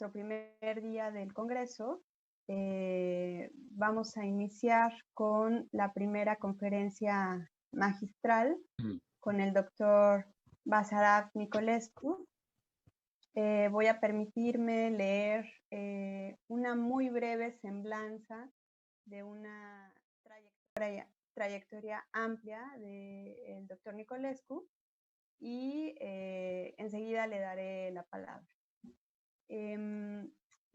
nuestro primer día del Congreso, vamos a iniciar con la primera conferencia magistral con el doctor BASARAB NICOLESCU. Voy a permitirme leer una muy breve semblanza de una trayectoria amplia del doctor NICOLESCU y enseguida le daré la palabra.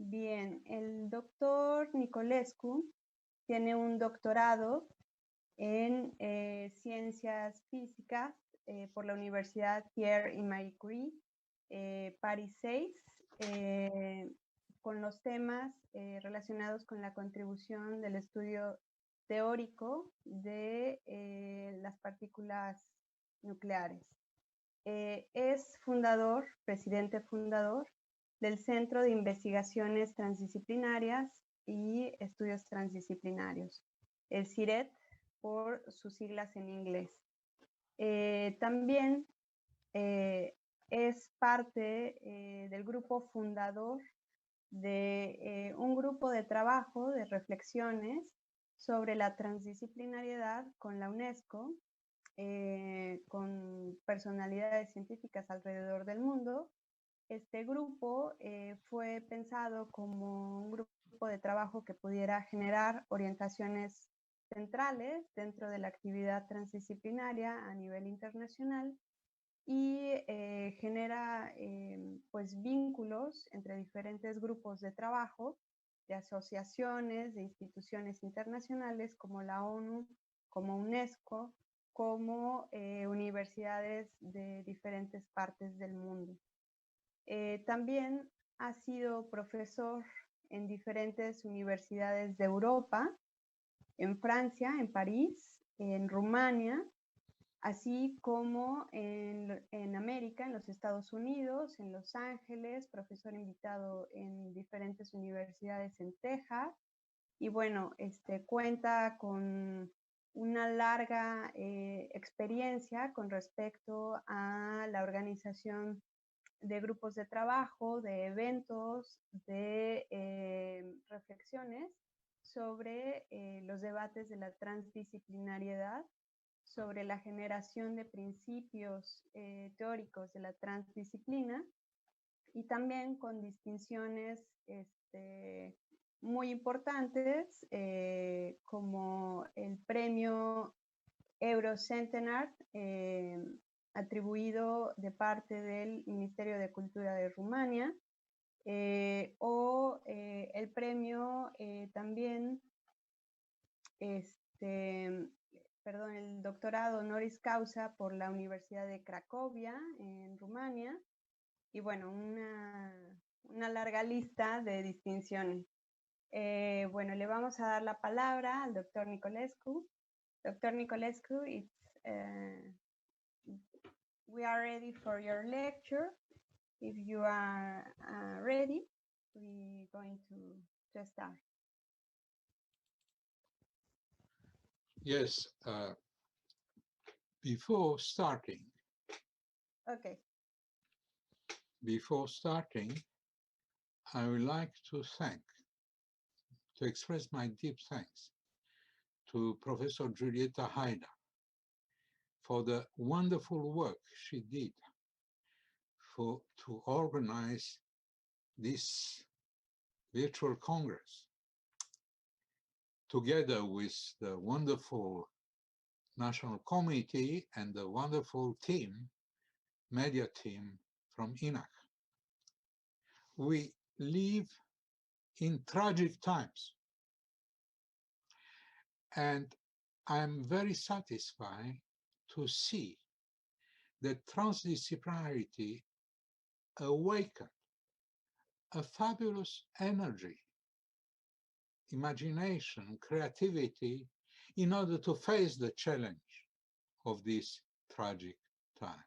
Bien, el doctor NICOLESCU tiene un doctorado en Ciencias Físicas por la Universidad Pierre y Marie Curie, París 6, con los temas relacionados con la contribución del estudio teórico de las partículas nucleares. Es presidente fundador del Centro de Investigaciones Transdisciplinarias y Estudios Transdisciplinarios, el CIRET por sus siglas en inglés. También es parte del grupo fundador de un grupo de trabajo, de reflexiones sobre la transdisciplinariedad con la UNESCO, con personalidades científicas alrededor del mundo. Este grupo fue pensado como un grupo de trabajo que pudiera generar orientaciones centrales dentro de la actividad transdisciplinaria a nivel internacional y genera pues vínculos entre diferentes grupos de trabajo, de asociaciones, de instituciones internacionales como la ONU, como UNESCO, como universidades de diferentes partes del mundo. También ha sido profesor en diferentes universidades de Europa, en Francia, en París, en Rumania, así como en América, en los Estados Unidos, en Los Ángeles, profesor invitado en diferentes universidades en Texas, y bueno, cuenta con una larga experiencia con respecto a la organización de grupos de trabajo, de eventos, de reflexiones sobre los debates de la transdisciplinariedad, sobre la generación de principios teóricos de la transdisciplina y también con distinciones muy importantes como el premio Eurocentenaire atribuido de parte del Ministerio de Cultura de Rumania o el premio también el doctorado honoris causa por la Universidad de Cracovia, en Rumania, y bueno, una larga lista de distinciones. Bueno, le vamos a dar la palabra al doctor NICOLESCU. Dr. NICOLESCU, we are ready for your lecture. If you are ready, we're going to start. Yes, before starting, I would like to express my deep thanks to Professor Giulietta Haida for the wonderful work she did to organize this virtual Congress, together with the wonderful National Committee and the wonderful team, media team from INAC. We live in tragic times, and I'm very satisfied to see that transdisciplinarity awakened a fabulous energy, imagination, creativity in order to face the challenge of this tragic time.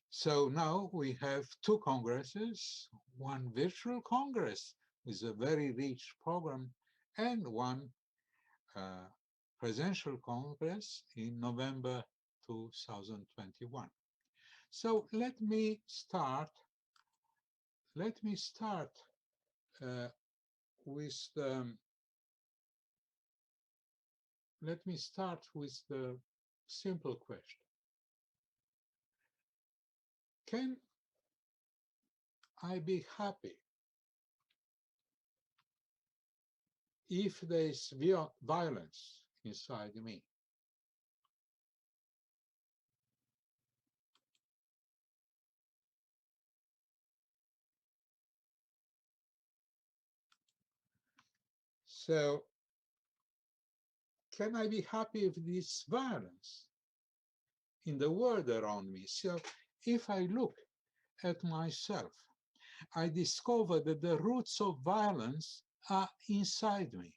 So now we have two congresses, one virtual congress with a very rich program and one presidential congress in November 2021. So let me start let me start with the simple question. Can I be happy if there is violence inside me? So, can I be happy if there is violence in the world around me? So, if I look at myself, I discover that the roots of violence are inside me.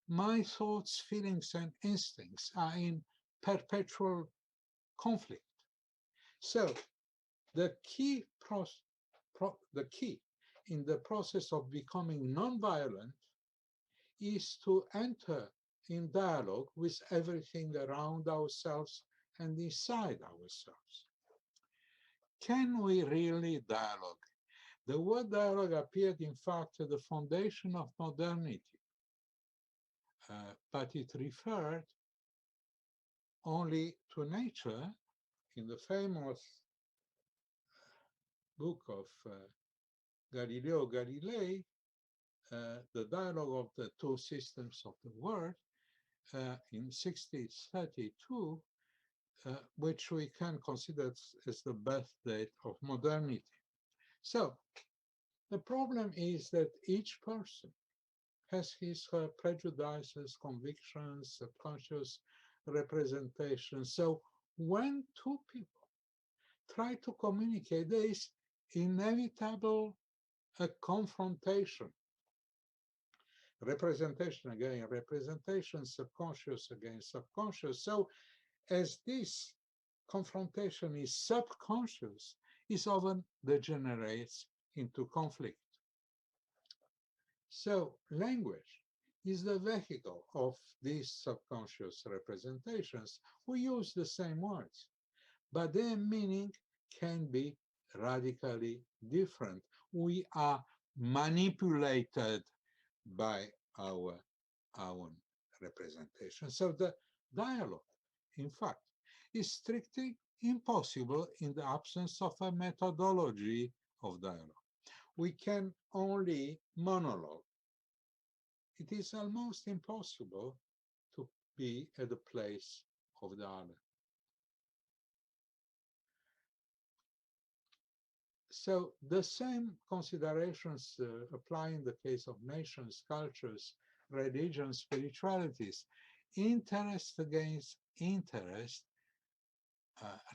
My thoughts, feelings, and instincts are in perpetual conflict. So the key in the process of becoming nonviolent is to enter in dialogue with everything around ourselves and inside ourselves. Can we really dialogue? The word dialogue appeared, in fact, at the foundation of modernity, but it referred only to nature. In the famous book of Galileo Galilei, the dialogue of the two systems of the world, in 1632, which we can consider as the birth date of modernity. So the problem is that each person has his her prejudices, convictions, subconscious representations. So when two people try to communicate, there is inevitable a confrontation. Representation against representation, subconscious against subconscious. So as this confrontation is subconscious, it often degenerates into conflict. So language is the vehicle of these subconscious representations. We use the same words, but their meaning can be radically different. We are manipulated by our own representation. So the dialogue, in fact, is strictly impossible in the absence of a methodology of dialogue. We can only monologue. It is almost impossible to be at the place of the other. So the same considerations apply in the case of nations, cultures, religions, spiritualities. Interest against interest,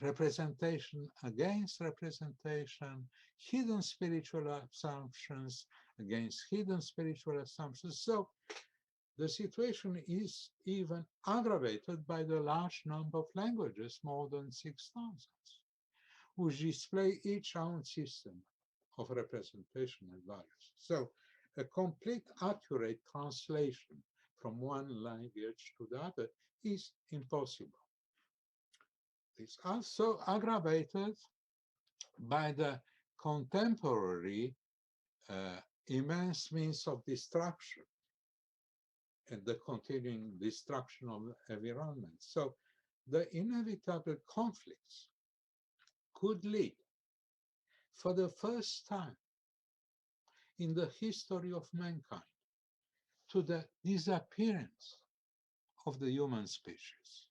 representation against representation, hidden spiritual assumptions against hidden spiritual assumptions. So the situation is even aggravated by the large number of languages, more than 6,000, which display each own system of representation and values. So a complete, accurate translation from one language to the other is impossible. It's also aggravated by the contemporary immense means of destruction and the continuing destruction of the environment. So the inevitable conflicts could lead, for the first time in the history of mankind, to the disappearance of the human species.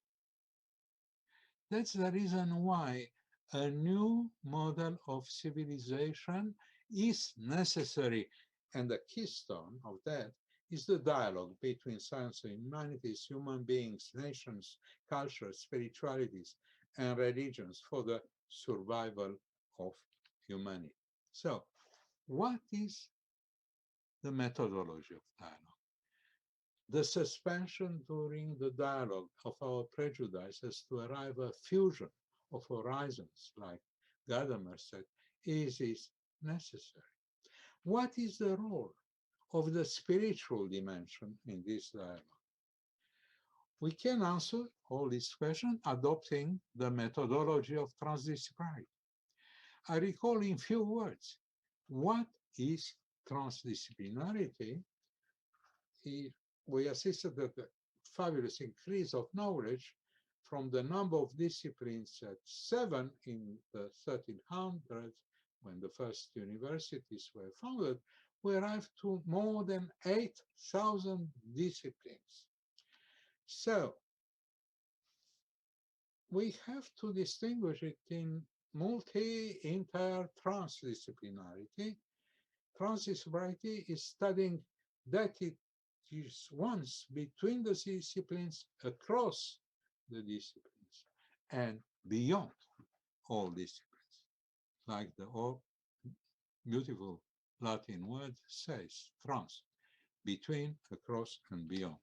That's the reason why a new model of civilization is necessary, and the keystone of that is the dialogue between science and humanities, human beings, nations, cultures, spiritualities, and religions for the survival of humanity. So, what is the methodology of dialogue? The suspension during the dialogue of our prejudices to arrive at a fusion of horizons, like Gadamer said, is necessary. What is the role of the spiritual dimension in this dialogue? We can answer all these questions adopting the methodology of transdisciplinarity. I recall in few words what is transdisciplinarity? We assisted at the fabulous increase of knowledge from the number of disciplines at 7 in the 1300s, when the first universities were founded, we arrived to more than 8,000 disciplines. So we have to distinguish it in multi, inter, transdisciplinarity. Transdisciplinarity is studying that it is once between the disciplines, across the disciplines, and beyond all disciplines, like the beautiful Latin word says, trans, between, across, and beyond.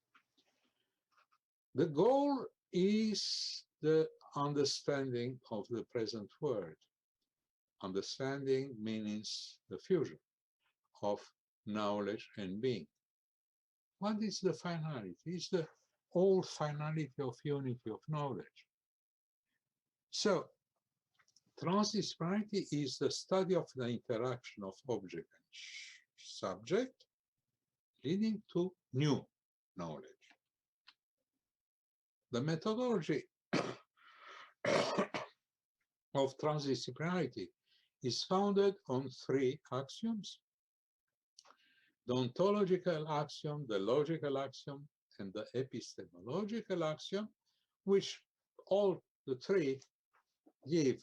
The goal is the understanding of the present world. Understanding means the fusion of knowledge and being. What is the finality? It's the whole finality of unity of knowledge. So, transdisciplinarity is the study of the interaction of object and subject, leading to new knowledge. The methodology of transdisciplinarity is founded on 3 axioms: the ontological axiom, the logical axiom, and the epistemological axiom, which all the 3 give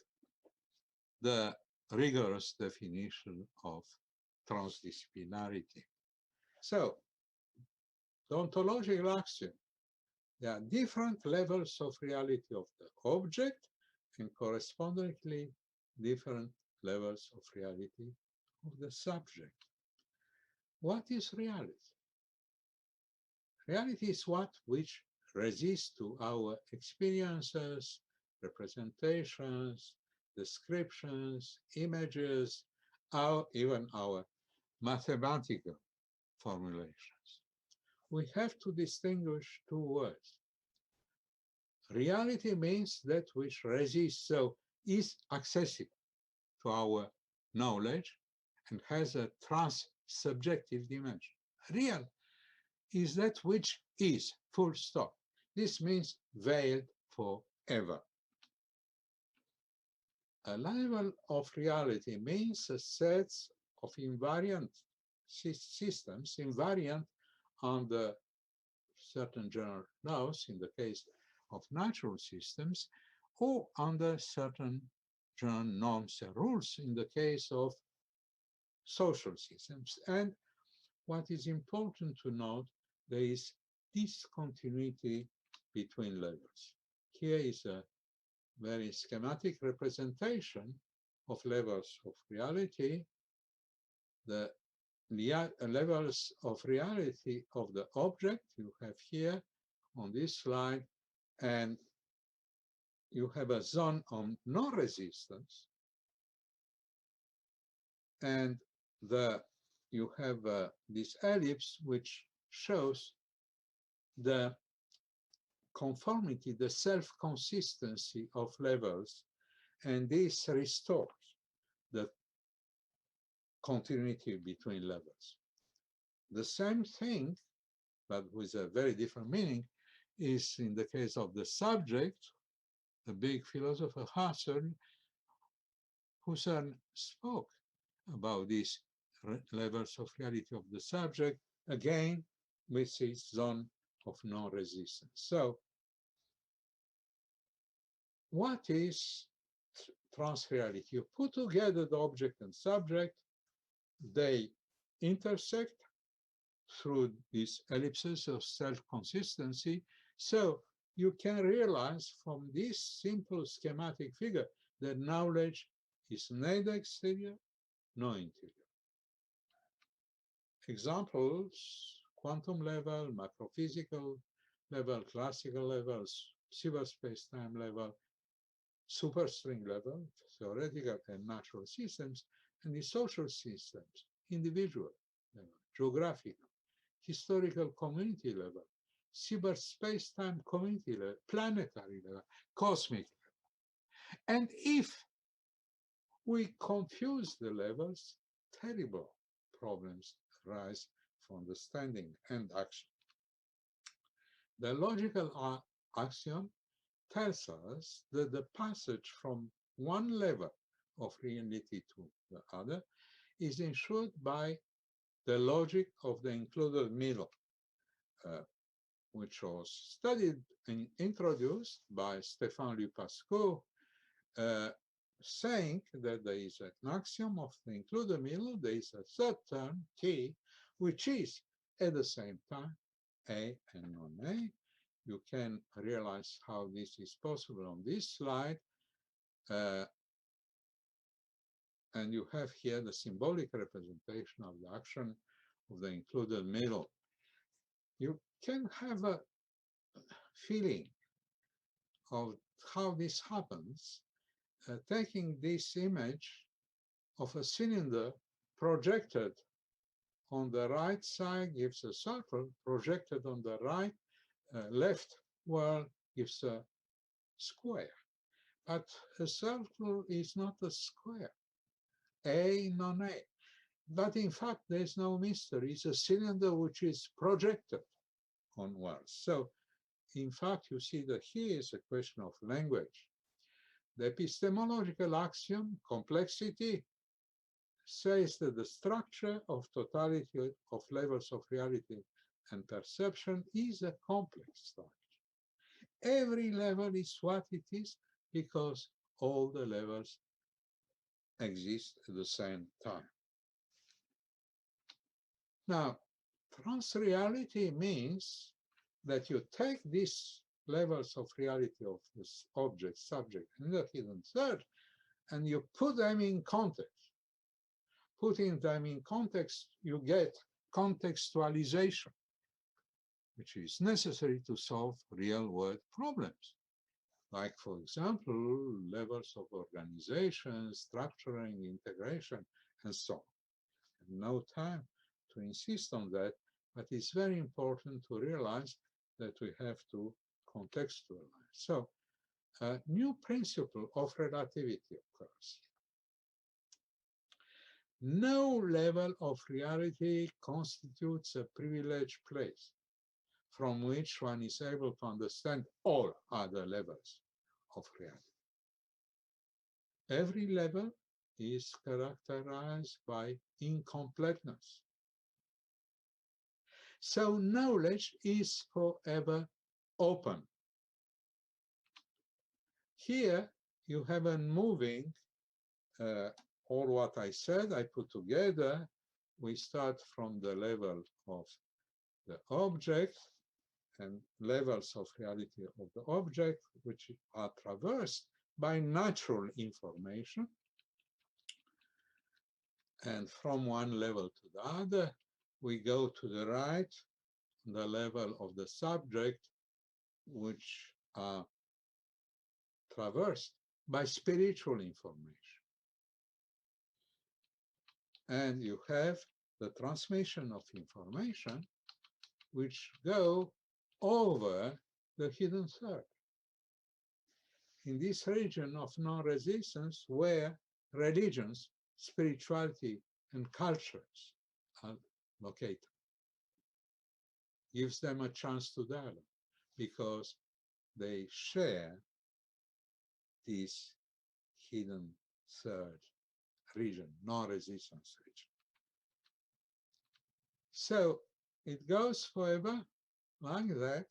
the rigorous definition of transdisciplinarity. So, the ontological axiom, there are different levels of reality of the object and correspondingly different levels of reality of the subject. What is reality? Reality is what which resists to our experiences, representations, descriptions, images, even our mathematical formulations. We have to distinguish 2 words. Reality means that which resists, so is accessible to our knowledge and has a trans-subjective dimension. Real is that which is, full stop. This means veiled forever. A level of reality means a set of invariant systems, invariant under certain general laws in the case of natural systems, or under certain general norms and rules in the case of social systems. And what is important to note, there is discontinuity between levels. Here is a very schematic representation of levels of reality. The levels of reality of the object you have here on this slide, and you have a zone of non-resistance, and you have this ellipse which shows the conformity, the self-consistency of levels, and this restores the continuity between levels. The same thing, but with a very different meaning, is in the case of the subject. The big philosopher Husserl spoke about these levels of reality of the subject, again with its zone of non-resistance. So, what is transreality? You put together the object and subject, they intersect through these ellipses of self-consistency, so you can realize from this simple schematic figure that knowledge is neither exterior nor interior. Examples: quantum level, macrophysical level, classical levels, cyberspace-time level, superstring level, theoretical and natural systems, and the social systems, individual level, geographical, historical community level, cyberspace-time community level, planetary level, cosmic level. And if we confuse the levels, terrible problems arise from understanding and action. The logical axiom tells us that the passage from one level of reality to the other is ensured by the logic of the included middle, which was studied and introduced by Stéphane Lupascu, saying that there is an axiom of the included middle, there is a third term, T, which is at the same time A and non-A. You can realize how this is possible on this slide. And you have here the symbolic representation of the action of the included middle. You can have a feeling of how this happens, taking this image of a cylinder projected on the right side gives a circle, projected on the right, left world gives a square. But a circle is not a square, A, non-A. But in fact, there's no mystery. It's a cylinder which is projected onwards. So in fact, you see that here is a question of language. The epistemological axiom, complexity, says that the structure of totality of levels of reality and perception is a complex structure. Every level is what it is because all the levels exist at the same time. Now, transreality means that you take these levels of reality of this object, subject, and the hidden third, and you put them in context. Putting them in context, you get contextualization, which is necessary to solve real-world problems. Like, for example, levels of organization, structuring, integration, and so on. No time to insist on that, but it's very important to realize that we have to contextualize. So, a new principle of relativity occurs. No level of reality constitutes a privileged place from which one is able to understand all other levels of reality. Every level is characterized by incompleteness. So knowledge is forever open. Here you have a moving, all what I said, I put together. We start from the level of the object and levels of reality of the object, which are traversed by natural information. And from one level to the other, we go to the right, the level of the subject, which are traversed by spiritual information. And you have the transmission of information, which go over the hidden third. In this region of non-resistance, where religions, spirituality, and cultures are located, gives them a chance to dialogue because they share this hidden third region, non-resistance region. So it goes forever like that,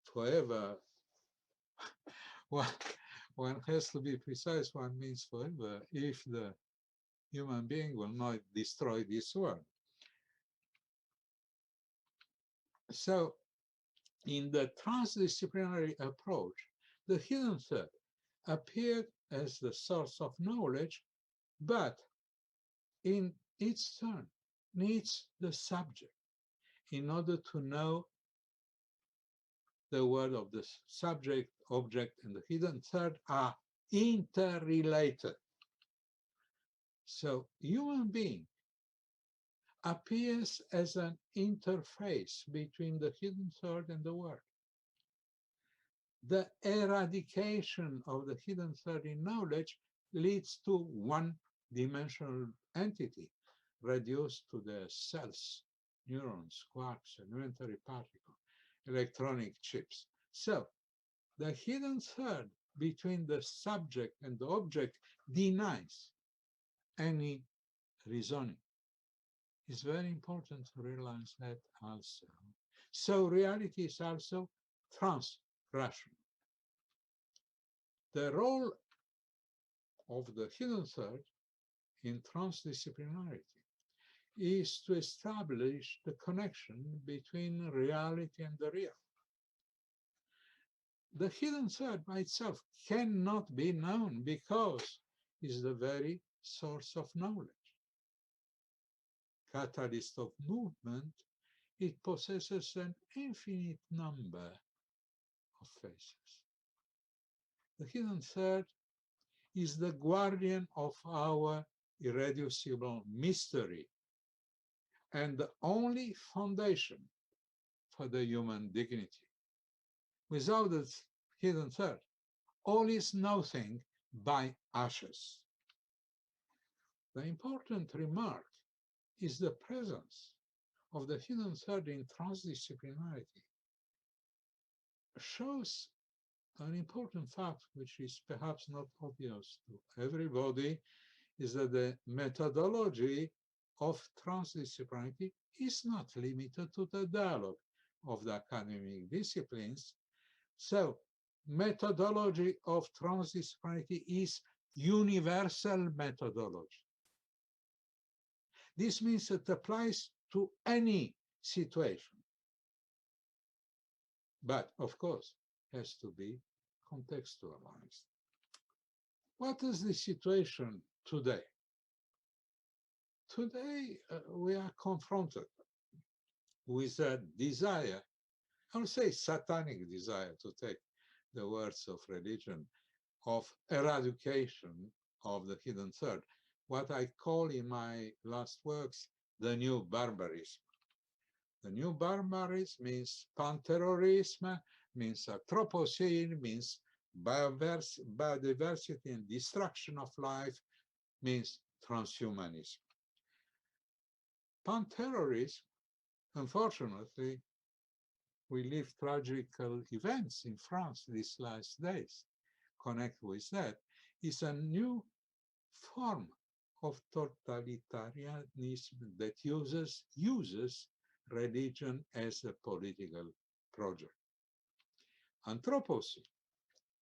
forever. One has to be precise, one means forever, if the human being will not destroy this world. So in the transdisciplinary approach, the hidden third appeared as the source of knowledge, but in its turn needs the subject in order to know the word of the subject, object, and the hidden third are interrelated. So human being appears as an interface between the hidden third and the world. The eradication of the hidden third in knowledge leads to one-dimensional entity, reduced to their cells, neurons, quarks, elementary particles, electronic chips. So the hidden third between the subject and the object denies any reasoning. It's very important to realize that also. So reality is also trans-rational. The role of the hidden third in transdisciplinarity is to establish the connection between reality and the real. The hidden third by itself cannot be known because it's the very source of knowledge. Catalyst of movement, it possesses an infinite number of faces. The hidden third is the guardian of our irreducible mystery and the only foundation for the human dignity. Without the hidden third, all is nothing by ashes. The important remark is the presence of the hidden third in transdisciplinarity shows an important fact which is perhaps not obvious to everybody, is that the methodology of transdisciplinarity is not limited to the dialogue of the academic disciplines. So methodology of transdisciplinarity is universal methodology. This means it applies to any situation, but of course has to be contextualized. What is the situation today? Today we are confronted with a desire, I would say satanic desire, to take the words of religion, of eradication of the hidden third, what I call in my last works the new barbarism. The new barbarism means panterrorism, means anthropocene, means biodiversity and destruction of life, means transhumanism. Panterrorism, unfortunately, we live tragical events in France these last days. Connect with that is a new form of totalitarianism that uses religion as a political project. Anthropocene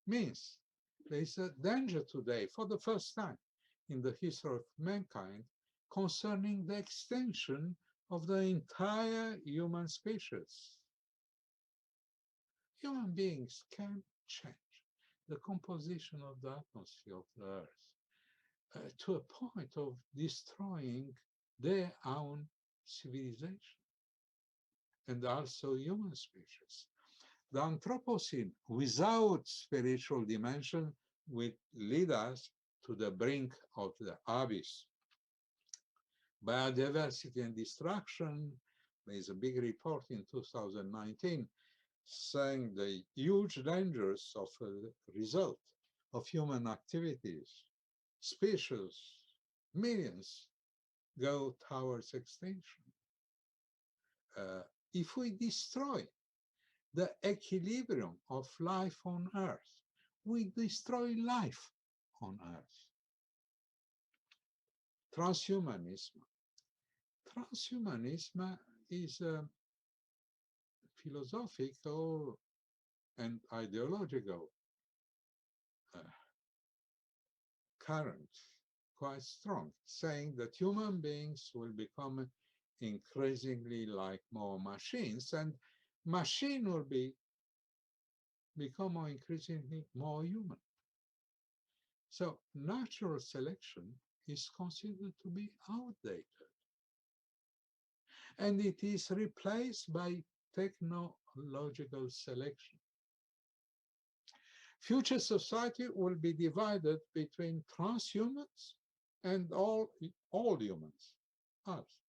means there is a danger today, for the first time in the history of mankind, concerning the extinction of the entire human species. Human beings can change the composition of the atmosphere of the Earth to a point of destroying their own civilization and also human species. The Anthropocene, without spiritual dimension, will lead us to the brink of the abyss. Biodiversity and destruction, there is a big report in 2019 saying the huge dangers of a result of human activities. Species, millions, go towards extinction. If we destroy the equilibrium of life on Earth, we destroy life on Earth. Transhumanism. Transhumanism is a philosophical and ideological current, quite strong, saying that human beings will become increasingly like more machines, and machine will become increasingly more human. So natural selection is considered to be outdated, and it is replaced by technological selection. Future society will be divided between transhumans and all humans, us.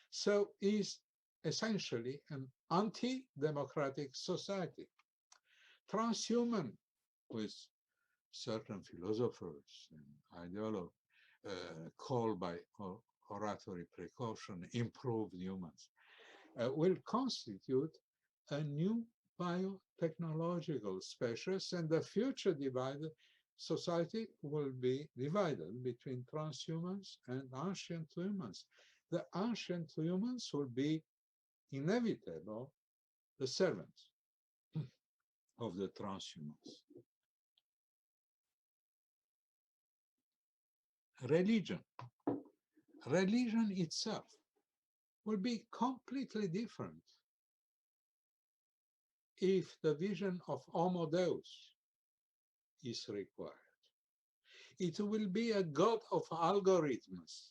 So is essentially an anti-democratic society. Transhuman, with certain philosophers and ideologues called by oratory precaution, improved humans, will constitute a new biotechnological species, and the future divided society will be divided between transhumans and ancient humans. The ancient humans will be inevitable the servants of the transhumans. Religion itself will be completely different if the vision of Homo Deus is required. It will be a god of algorithms,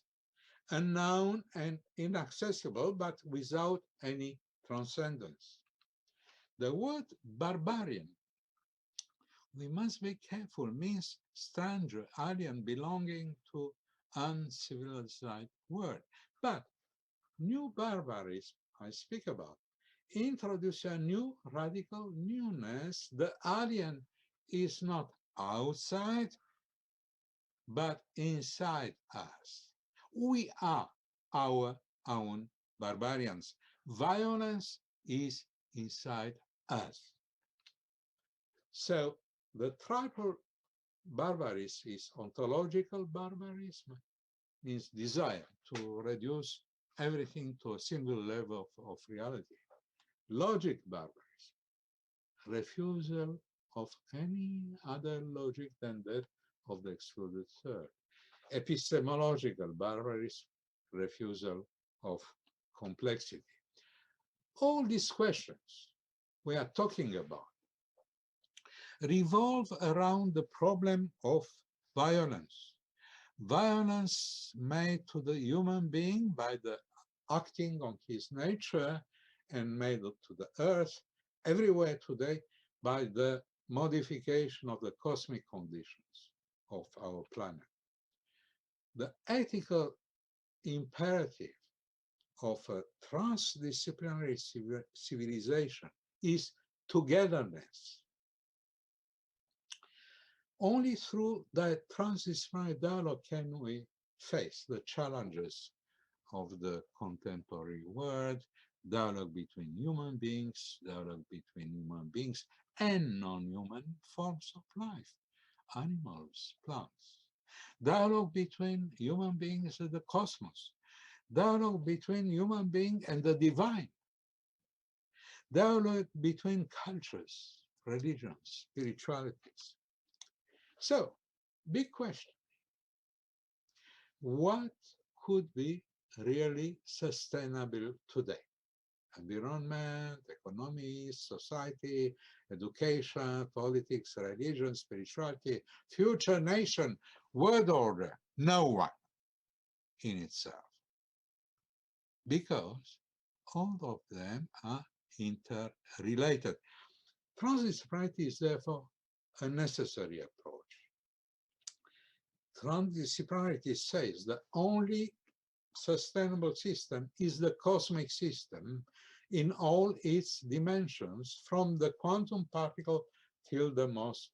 unknown and inaccessible, but without any transcendence. The word barbarian, we must be careful, means stranger, alien, belonging to uncivilized world. But new barbarism I speak about introduce a new radical newness. The alien is not outside, but inside us. We are our own barbarians. Violence is inside us. So the triple barbarism is ontological barbarism, means desire to reduce everything to a single level of reality. Logic barbarism, refusal of any other logic than that of the excluded third. Epistemological barbarism, refusal of complexity. All these questions we are talking about revolve around the problem of violence. Violence made to the human being by the acting on his nature and made to the earth everywhere today by the modification of the cosmic conditions of our planet. The ethical imperative of a transdisciplinary civilization is togetherness. Only through that transdisciplinary dialogue can we face the challenges of the contemporary world, dialogue between human beings and non-human forms of life, animals, plants. Dialogue between human beings and the cosmos. Dialogue between human being and the divine. Dialogue between cultures, religions, spiritualities. So, big question. What could be really sustainable today? Environment, economy, society, education, politics, religion, spirituality, future nation, world order, no one in itself. Because all of them are interrelated. Transdisciplinarity is therefore a necessary approach. Transdisciplinarity says the only sustainable system is the cosmic system in all its dimensions, from the quantum particle till the most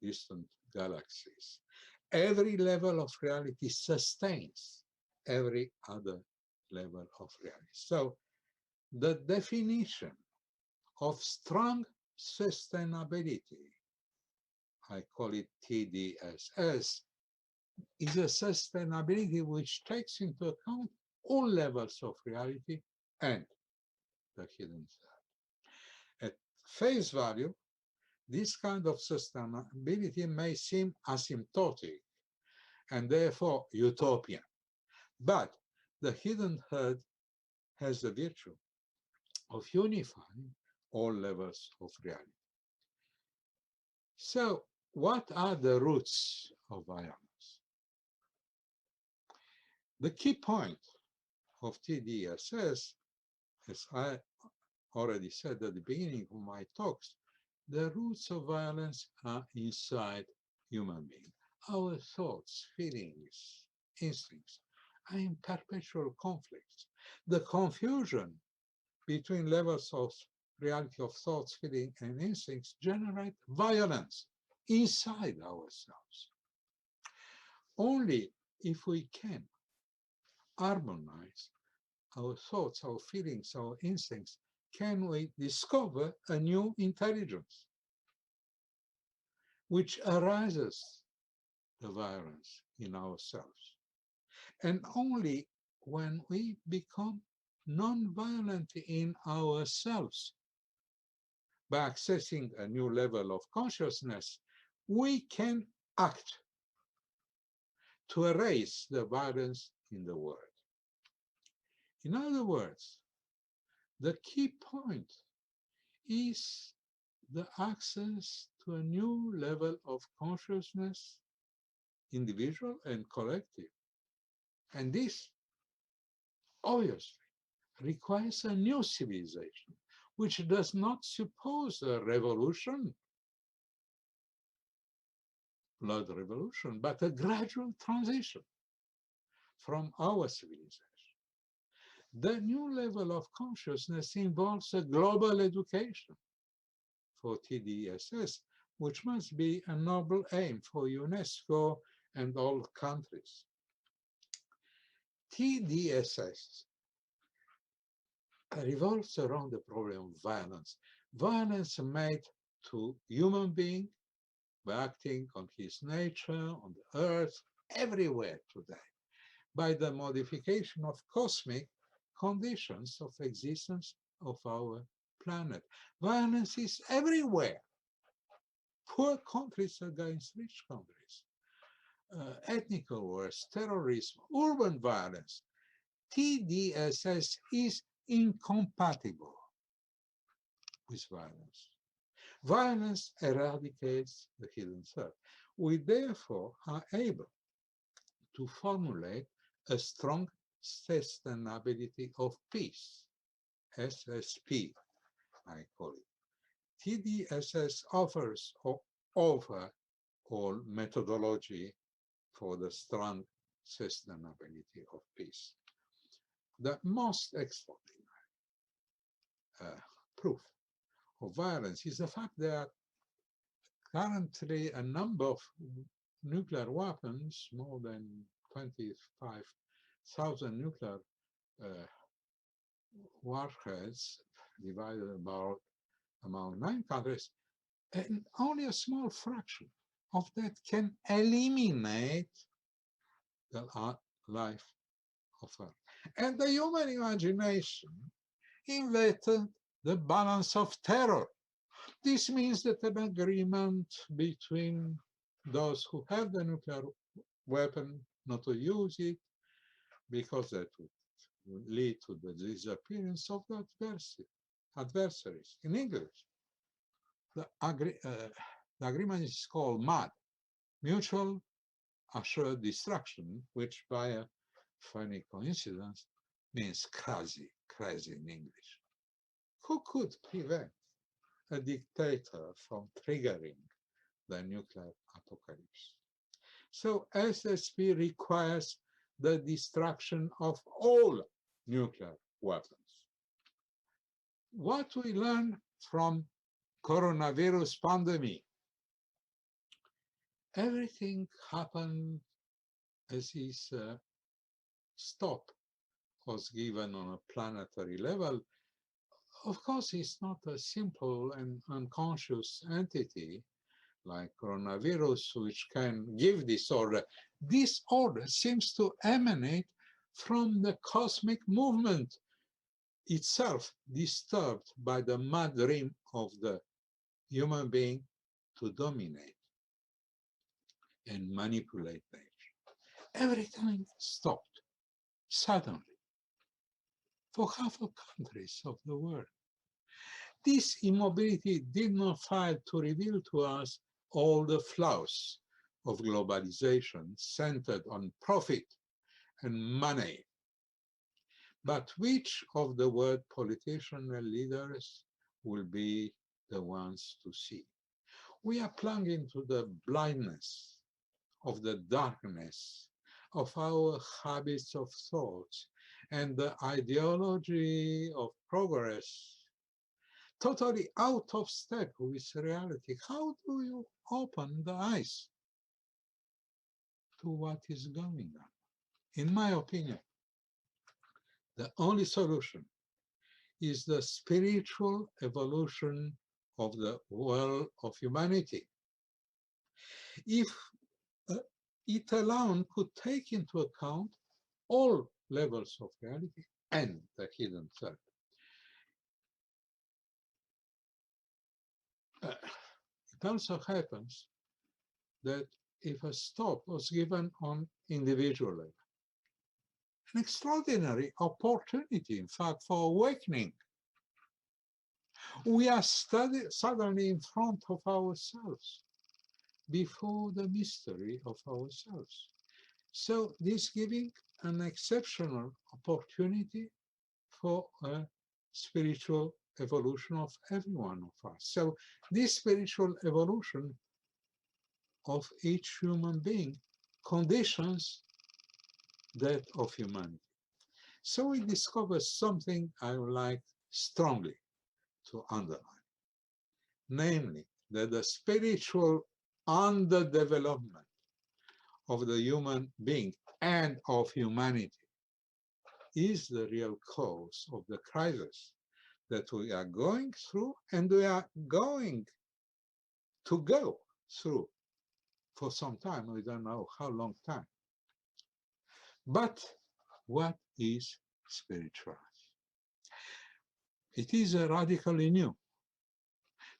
distant galaxies. Every level of reality sustains every other level of reality. So the definition of strong sustainability, I call it TDSS, is a sustainability which takes into account all levels of reality and the hidden side. At face value, this kind of sustainability may seem asymptotic and therefore utopian, but the hidden third has the virtue of unifying all levels of reality. So, what are the roots of violence? The key point of TDSS, as I already said at the beginning of my talks, the roots of violence are inside human beings. Our thoughts, feelings, instincts are in perpetual conflicts. The confusion between levels of reality of thoughts, feelings, and instincts generate violence inside ourselves. Only if we can harmonize our thoughts, our feelings, our instincts, can we discover a new intelligence which arises the violence in ourselves. And only when we become non-violent in ourselves, by accessing a new level of consciousness, we can act to erase the violence in the world. In other words, the key point is the access to a new level of consciousness, individual and collective. And this, obviously, requires a new civilization, which does not suppose a revolution, blood revolution, but a gradual transition from our civilization. The new level of consciousness involves a global education for TDSS, which must be a noble aim for UNESCO and all countries. TDSS revolves around the problem of violence. Violence made to human being by acting on his nature, on the earth, everywhere today, by the modification of cosmic conditions of existence of our planet. Violence is everywhere. Poor countries against rich countries, ethnic wars, terrorism, urban violence. TDSS is incompatible with violence. Violence eradicates the hidden self. We therefore are able to formulate a strong sustainability of peace, SSP, I call it. TDSS offers overall methodology for the strong sustainability of peace. The most extraordinary proof of violence is the fact that currently a number of nuclear weapons, more than 25,000 nuclear warheads divided among 9 countries, and only a small fraction of that can eliminate the life of Earth. And the human imagination invented the balance of terror. This means that an agreement between those who have the nuclear weapon not to use it, because that would lead to the disappearance of the adversaries. In English, the agreement is called MAD, Mutual Assured Destruction, which by a funny coincidence means crazy in English. Who could prevent a dictator from triggering the nuclear apocalypse? So SSP requires the destruction of all nuclear weapons. What we learn from coronavirus pandemic? Everything happened as is stop was given on a planetary level. Of course, it's not a simple and unconscious entity like coronavirus, which can give disorder. This order seems to emanate from the cosmic movement itself, disturbed by the mad dream of the human being to dominate and manipulate nature. Everything stopped suddenly for half of countries of the world. This immobility did not fail to reveal to us all the flaws of globalization centered on profit and money. But which of the world politicians and leaders will be the ones to see? We are plunged into the blindness of the darkness of our habits of thoughts and the ideology of progress, totally out of step with reality. How do you open the eyes to what is going on? In my opinion, The only solution is the spiritual evolution of the world of humanity. If it alone could take into account all levels of reality and the hidden self. It also happens that if a stop was given on individual level, an extraordinary opportunity, in fact, for awakening, we are suddenly in front of ourselves, before the mystery of ourselves. So this giving an exceptional opportunity for a spiritual evolution of every one of us. So this spiritual evolution of each human being conditions that of humanity. So we discover something I would like strongly to underline, namely that the spiritual underdevelopment of the human being and of humanity is the real cause of the crisis that we are going through and we are going to go through for some time. We don't know how long time. But what is spirituality? It is a radically new,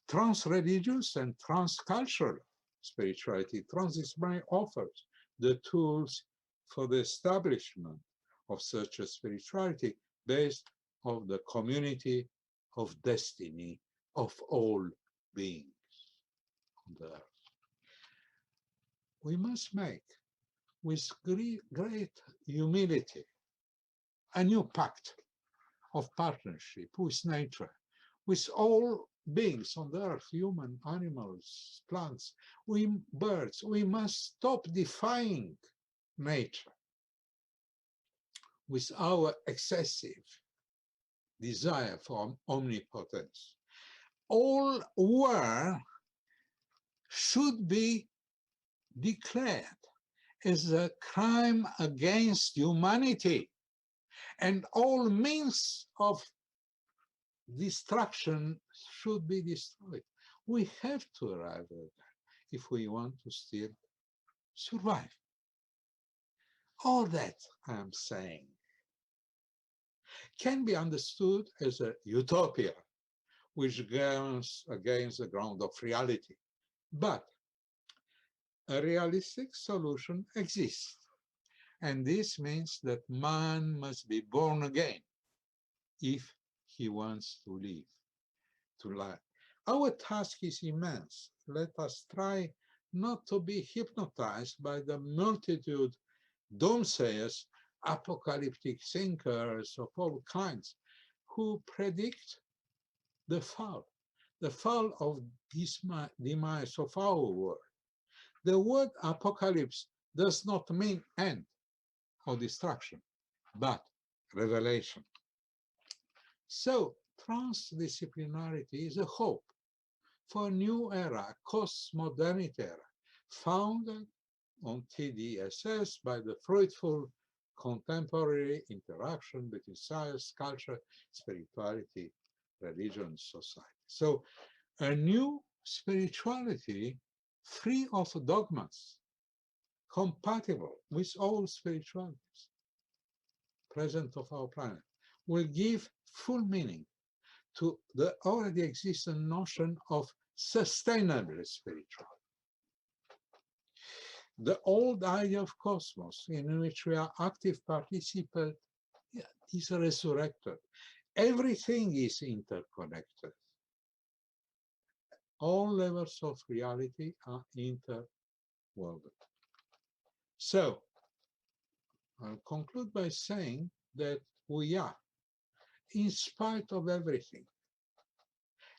trans-religious and trans-cultural spirituality. Transdisciplinarity offers the tools for the establishment of such a spirituality based on the community of destiny of all beings on the earth. We must make, with great humility, a new pact of partnership with nature, with all beings on the earth, human, animals, plants, birds. We must stop defying nature with our excessive desire for omnipotence. All war should be declared as a crime against humanity, and all means of destruction should be destroyed. We have to arrive at that if we want to still survive. All that I'm saying can be understood as a utopia which goes against the ground of reality. But a realistic solution exists. And this means that man must be born again if he wants to live, to life. Our task is immense. Let us try not to be hypnotized by the multitude doomsayers, apocalyptic thinkers of all kinds, who predict the fall of this demise of our world. The word apocalypse does not mean end or destruction, but revelation. So transdisciplinarity is a hope for a new era, a post-modernity era, founded on TDSS by the fruitful contemporary interaction between science, culture, spirituality, religion, society. So a new spirituality free of dogmas, compatible with all spiritualities present of our planet, will give full meaning to the already existing notion of sustainable spirituality. The old idea of cosmos, in which we are active participants, is resurrected. Everything is interconnected. All levels of reality are interwoven. So, I'll conclude by saying that we are, in spite of everything,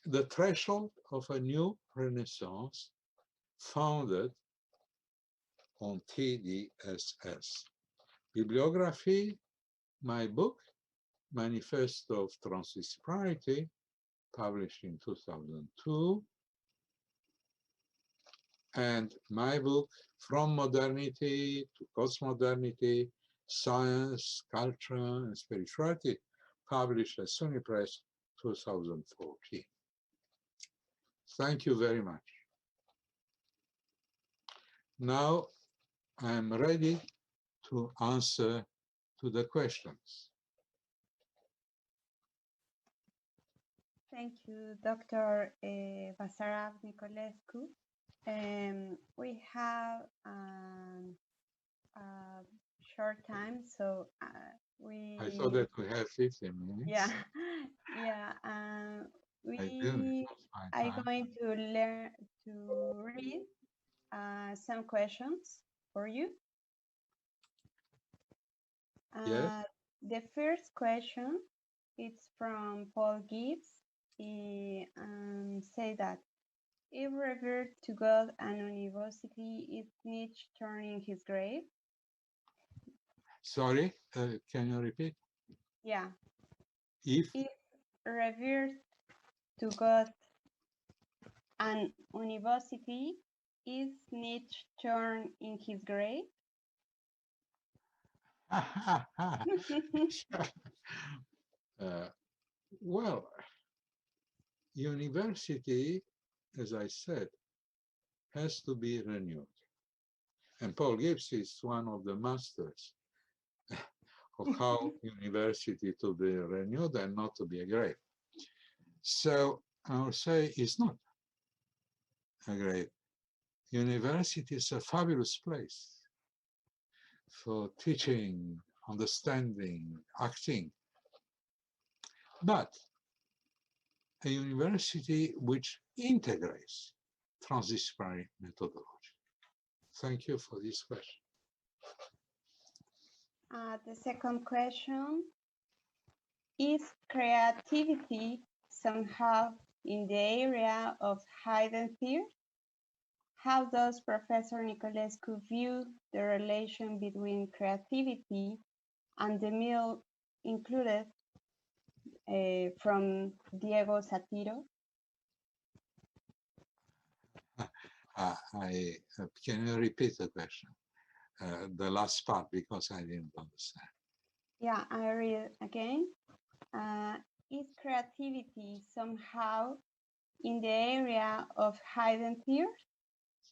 the threshold of a new renaissance founded on TDSS. Bibliography, my book, Manifesto of Transdisciplinarity, published in 2002, and my book, From Modernity to Postmodernity, Science, Culture, and Spirituality, published at SUNY Press, 2014. Thank you very much. Now I'm ready to answer to the questions. Thank you, Dr. BASARAB NICOLESCU. We have a short time, so I thought that we have 15 minutes. Yeah, yeah. We are going to read some questions for you. Yes. The first question is from Paul Gibbs. He say that if revered to God and university, is Nietzsche turning his grave? Sorry, can you repeat? Yeah. If revered to God and university, is Nietzsche turned in his grave? Well, university, as I said, has to be renewed. And Paul Gibbs is one of the masters of how university to be renewed and not to be a grave. So I would say it's not a grave. University is a fabulous place for teaching, understanding, acting. But a university which integrates transdisciplinary methodology. Thank you for this question. The second question, is creativity somehow in the area of hidden fear? How does Professor NICOLESCU view the relation between creativity and the meal included from Diego Satiro? Can you repeat the question? The last part, because I didn't understand. Yeah, I read it again. Is creativity somehow in the area of hidden fears?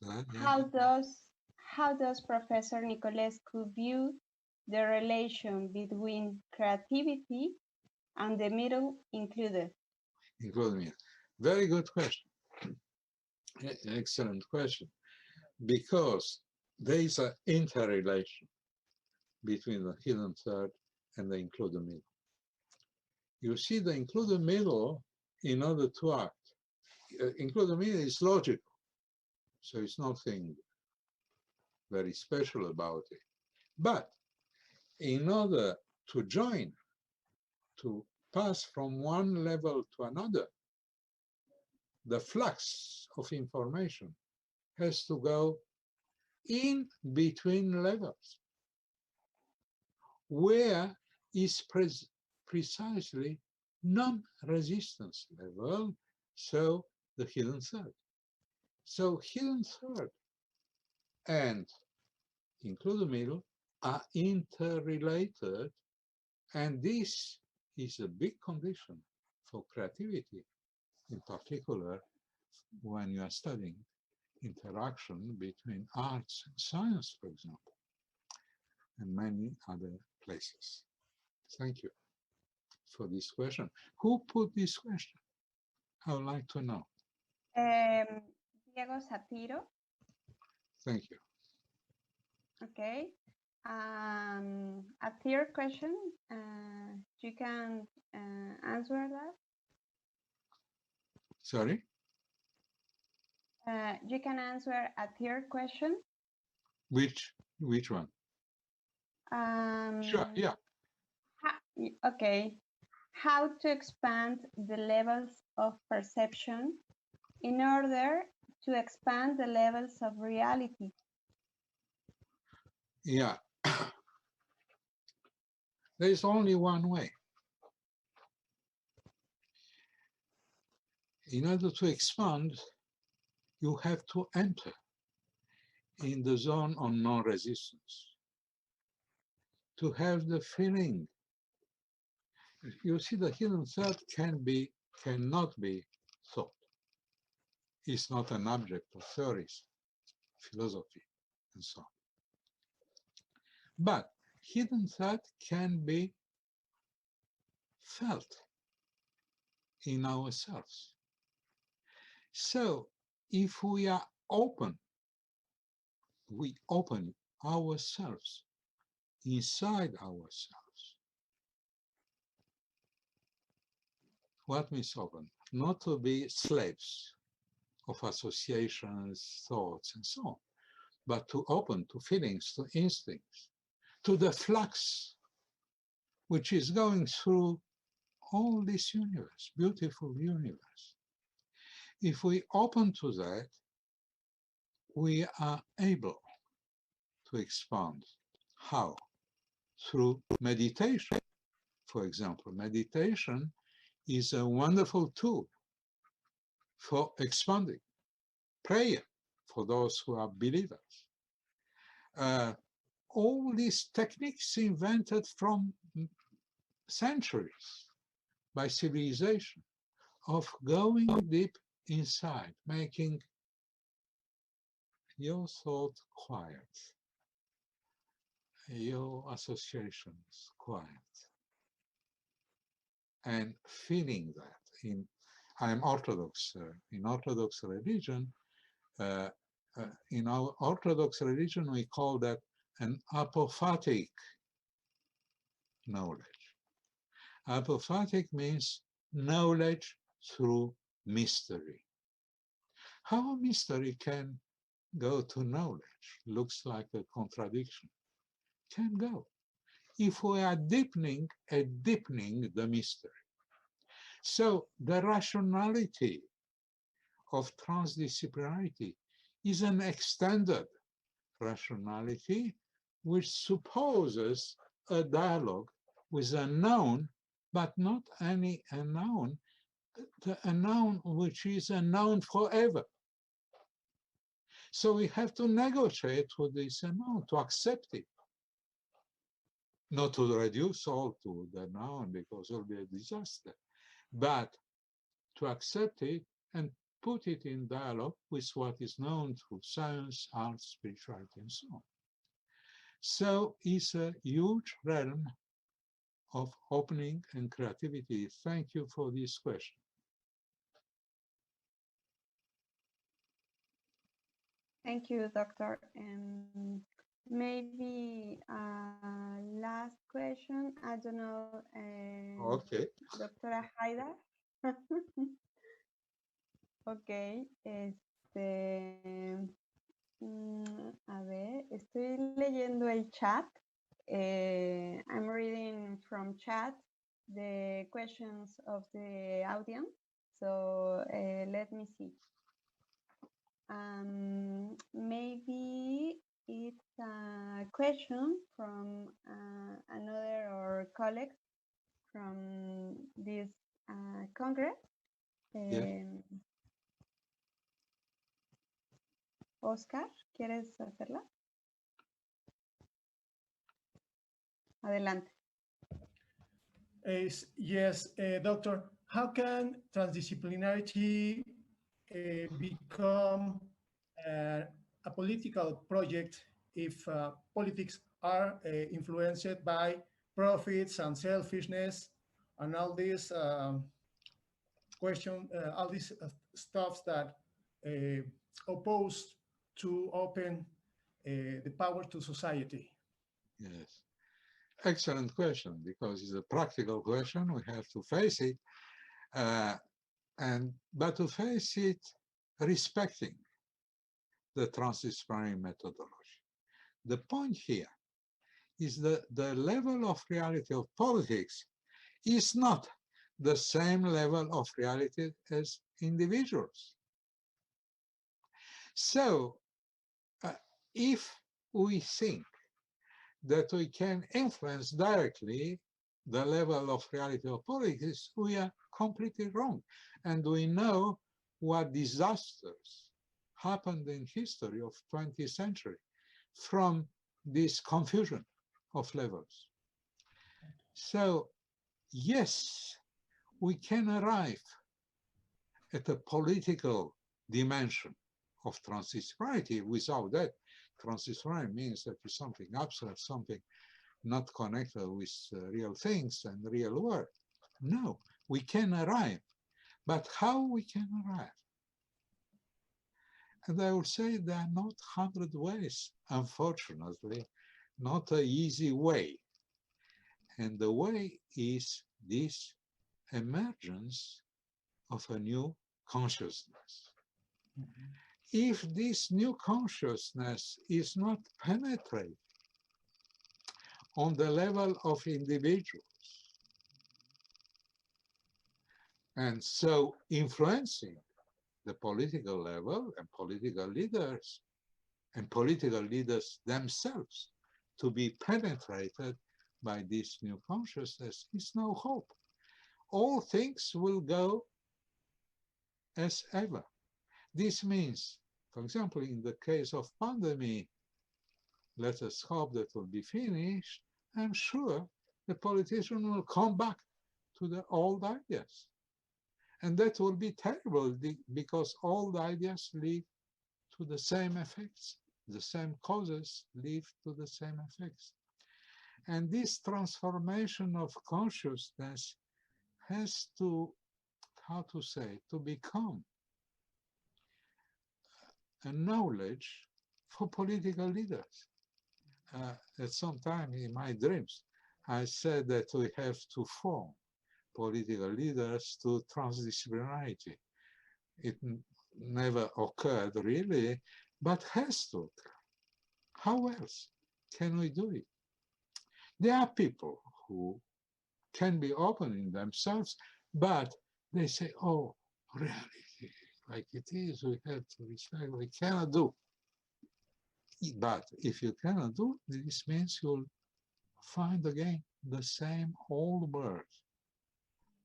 Yeah. How does Professor NICOLESCU view the relation between creativity and the middle included? Including. Very good question. Excellent question. Because there is an interrelation between the hidden third and the included middle. You see, the included middle, in order to act, included middle is logical, so it's nothing very special about it. But in order to join, to pass from one level to another, the flux of information has to go in between levels, where is precisely non-resistance level, so the hidden third. So hidden third and included middle are interrelated, and this is a big condition for creativity, in particular when you are studying interaction between arts and science, for example, and many other places. Thank you for this question. Who put this question? I would like to know. Diego Satiro. Thank you. Okay. A third question, you can answer that? Sorry? You can answer a third question. Which one? Sure, yeah. Okay. How to expand the levels of perception in order to expand the levels of reality? Yeah. There is only one way. In order to expand, you have to enter in the zone of non-resistance. to have the feeling. You see, the hidden thought cannot be thought. It's not an object of theories, philosophy, and so on. But hidden thought can be felt in ourselves. So if we are open, we open ourselves inside ourselves. What means open? Not to be slaves of associations, thoughts, and so on, but to open to feelings, to instincts, to the flux which is going through all this universe, beautiful universe. If we open to that, we are able to expand. How? Through meditation. For example, meditation is a wonderful tool for expanding. Prayer, for those who are believers. All these techniques invented from centuries by civilization of going deep inside, making your thought quiet, your associations quiet, and feeling that. I'm Orthodox. In Orthodox religion, in our Orthodox religion, we call that an apophatic knowledge. Apophatic means knowledge through mystery. How a mystery can go to knowledge looks like a contradiction. Can go. If we are deepening the mystery. So the rationality of transdisciplinarity is an extended rationality which supposes a dialogue with a known, but not any unknown, the unknown which is unknown forever. So we have to negotiate with this unknown, to accept it. Not to reduce all to the known, because it will be a disaster, but to accept it and put it in dialogue with what is known through science, art, spirituality, and so on. So it's a huge realm of opening and creativity. Thank you for this question. Thank you, Doctor. Maybe last question. I don't know. Okay. Doctora Haida. Ok. A ver, estoy leyendo el chat. I'm reading from chat the questions of the audience. So let me see. Maybe it's a question from another or colleague from this Congress. Yes. Oscar, ¿quieres hacerla? Adelante. Yes, Doctor, how can transdisciplinarity become a political project if politics are influenced by profits and selfishness and all these all these stuffs that oppose to open the power to society? Yes. Excellent question, because it's a practical question. We have to face it, but to face it respecting the transdisciplinary methodology. The point here is that the level of reality of politics is not the same level of reality as individuals. So if we think that we can influence directly the level of reality of politics, we are completely wrong. And we know what disasters happened in history of 20th century from this confusion of levels. So, yes, we can arrive at a political dimension of transdisciplinarity. Without that, transdisciplinarity means that it's something abstract, something not connected with real things and real world. No, we can arrive. But how we can arrive? And I would say there are not 100 ways, unfortunately, not an easy way. And the way is this emergence of a new consciousness. If this new consciousness is not penetrated on the level of individuals, and so influencing the political level and political leaders themselves to be penetrated by this new consciousness, is no hope. All things will go as ever. This means, for example, in the case of pandemic, let us hope that will be finished. I'm sure the politician will come back to the old ideas. And that will be terrible because old ideas lead to the same effects. The same causes lead to the same effects. And this transformation of consciousness has to, how to say, to become a knowledge for political leaders. At some time in my dreams, I said that we have to form political leaders to transdisciplinarity. It never occurred really, but has to occur. How else can we do it? There are people who can be open in themselves, but they say, oh, really, like it is, we have to respect, we cannot do. But if you cannot do, this means you'll find again the same old world,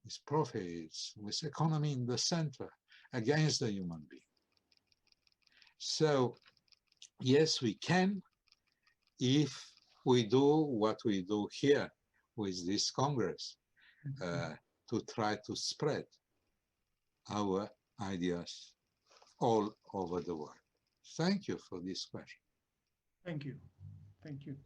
with profits, with economy in the center, against the human being. So, yes, we can, if we do what we do here with this Congress, to try to spread our ideas all over the world. Thank you for this question. Thank you. Thank you.